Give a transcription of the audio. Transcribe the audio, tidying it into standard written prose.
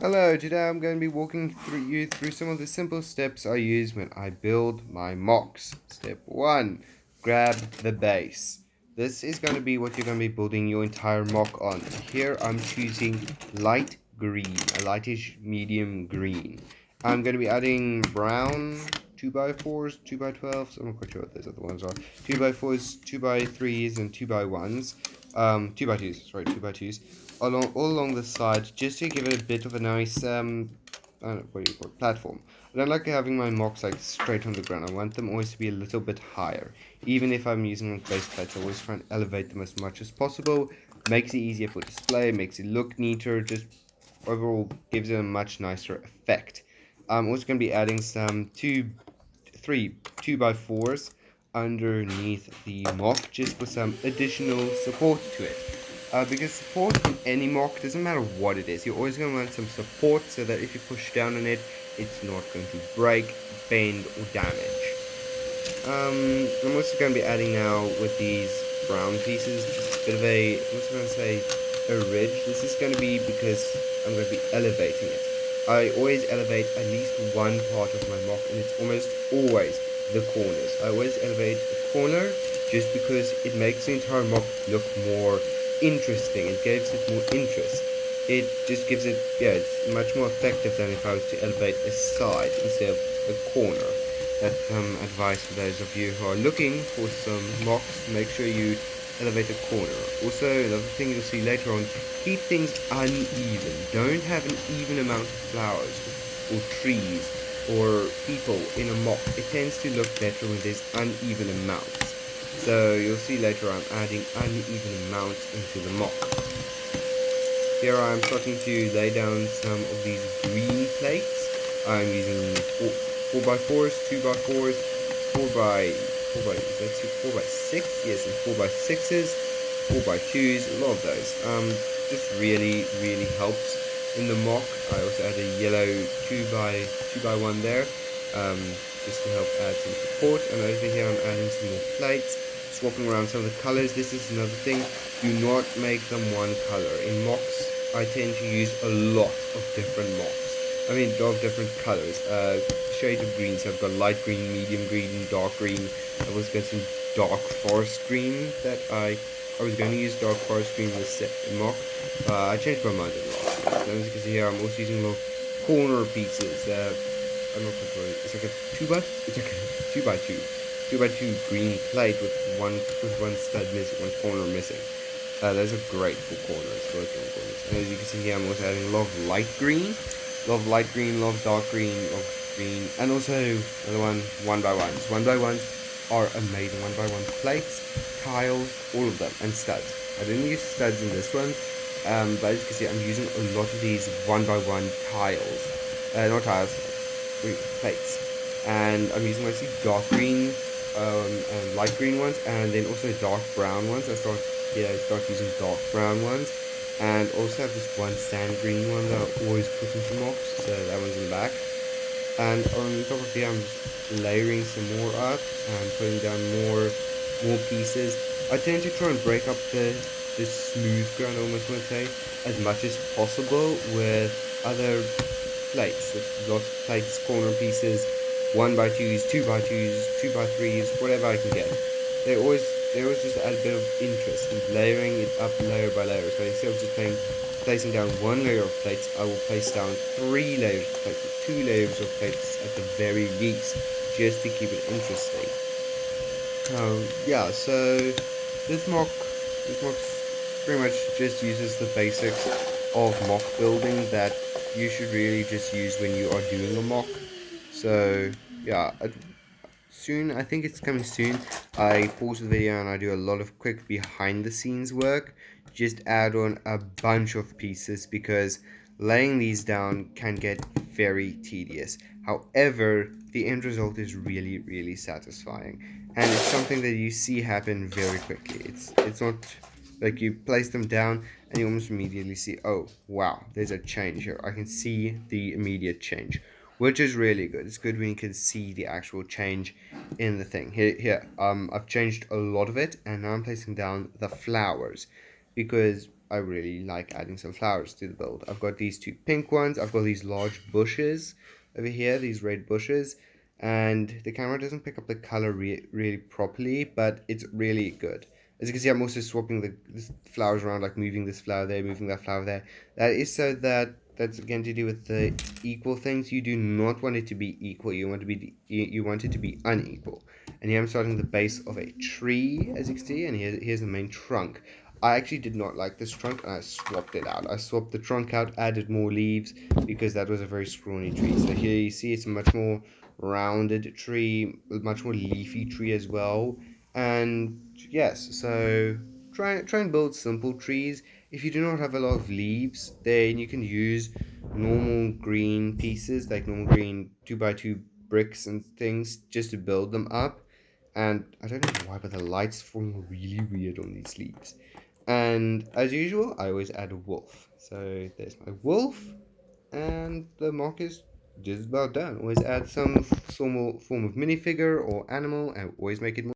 Hello, today I'm going to be walking you through some of the simple steps I use when I build my mocks. Step 1. Grab the base. This is going to be what you're going to be building your entire mock on. Here I'm choosing light green, a lightish medium green. I'm going to be adding brown 2x4s, 2x12s, I'm not quite sure what those other ones are. 2x4s, 2x3s, and 2x1s. 2x2s, sorry, 2x2s all along the side just to give it a bit of a nice I don't know, what do you call it, platform. I don't like having my mocks like straight on the ground. I want them always to be a little bit higher. Even if I'm using like base plates, I always try and elevate them as much as possible. Makes it easier for display, makes it look neater, just overall gives it a much nicer effect. I'm also going to be adding some 2x4s underneath the mock just for some additional support to it. Because support in any mock, doesn't matter what it is, you're always going to want some support so that if you push down on it, it's not going to break, bend, or damage. I'm also going to be adding now with these brown pieces, just a bit of a, I'm also going to say a ridge. This is going to be because I'm going to be elevating it. I always elevate at least one part of my mock, and it's almost always the corners. I always elevate a corner just because it makes the entire mock look more interesting. It gives it more interest. It just gives it, yeah, it's much more effective than if I was to elevate a side instead of a corner. That's some advice for those of you who are looking for some mocks. Make sure you elevate a corner. Also, another thing you'll see later on, keep things uneven. Don't have an even amount of flowers or trees or people in a mock. It tends to look better when there's uneven amounts. So you'll see later I'm adding uneven amounts into the mock. Here I'm starting to lay down some of these green plates. I'm using 4x4s, 2x4s, 4x, let's see, 4x6, yes, and 4x6s, 4x2s, a lot of those. Just really helps in the mock. I also add a yellow 2x1 there, um, just to help add some support. And over here I'm adding some more plates, swapping around some of the colors. This is another thing, do not make them one color. In mocks, I tend to use a lot of different mocks. I mean, of different colors, shades of green. So I've got light green, medium green, dark green. I've also got some dark forest green that I was going to use dark forest green in the set mock. I changed my mind at last. So as you can see here, I'm also using little corner pieces. I'm not quite sure. It's like a it's like a two by two green plate with one stud missing, one corner missing. Those are great for corners, working on corners. And as you can see here, I'm also adding a lot of light green, a lot of light green, a lot of dark green, of green, and also another one by ones. One by ones are amazing. One by one plates, tiles, all of them, and studs. I didn't use studs in this one, but as you can see, I'm using a lot of these one by one tiles, not tiles, plates, and I'm using mostly dark green and light green ones, and then also dark brown ones. Start using dark brown ones, and also have this one sand green one that I always put into mocks, so that one's in the back. And on top of here, I'm just layering some more up and putting down more pieces. I tend to try and break up the smooth ground, I almost want to say, as much as possible with other plates, lots of plates, corner pieces, 1x2s, 2x2s, 2x3s, whatever I can get. They always just add a bit of interest in layering it up layer by layer. So instead of just placing down one layer of plates, I will place down 3 layers of plates, or 2 layers of plates at the very least, just to keep it interesting. Yeah, so this mock this mock pretty much just uses the basics of mock building that you should really just use when you are doing a mock. So yeah, soon, I think it's coming soon, I pause the video and I do a lot of quick behind the scenes work. Just add on a bunch of pieces because laying these down can get very tedious. However, the end result is really satisfying, and it's something that you see happen very quickly. It's not like you place them down and you almost immediately see, oh wow, there's a change here. I can see the immediate change, which is really good. It's good when you can see the actual change in the thing. I've changed a lot of it, and now I'm placing down the flowers because I really like adding some flowers to the build. I've got these two pink ones. I've got these large bushes over here, these red bushes, and the camera doesn't pick up the color really properly, but it's really good. As you can see, I'm also swapping the flowers around, like moving this flower there, moving that flower there. That is so that that's again to do with the equal things. You do not want it to be equal. You want you want it to be unequal. And here I'm starting the base of a tree, as you can see, and here's the main trunk. I actually did not like this trunk, and I swapped it out. I swapped the trunk out, added more leaves, because that was a very scrawny tree. So here you see it's a much more rounded tree, a much more leafy tree as well. And yes, so try and build simple trees. If you do not have a lot of leaves, then you can use normal green pieces, like normal green 2x2 bricks and things, just to build them up. And I don't know why, but the lights falling really weird on these leaves. And as usual, I always add a wolf. So there's my wolf, and the mock is just about done. Always add some form of minifigure or animal, and always make it more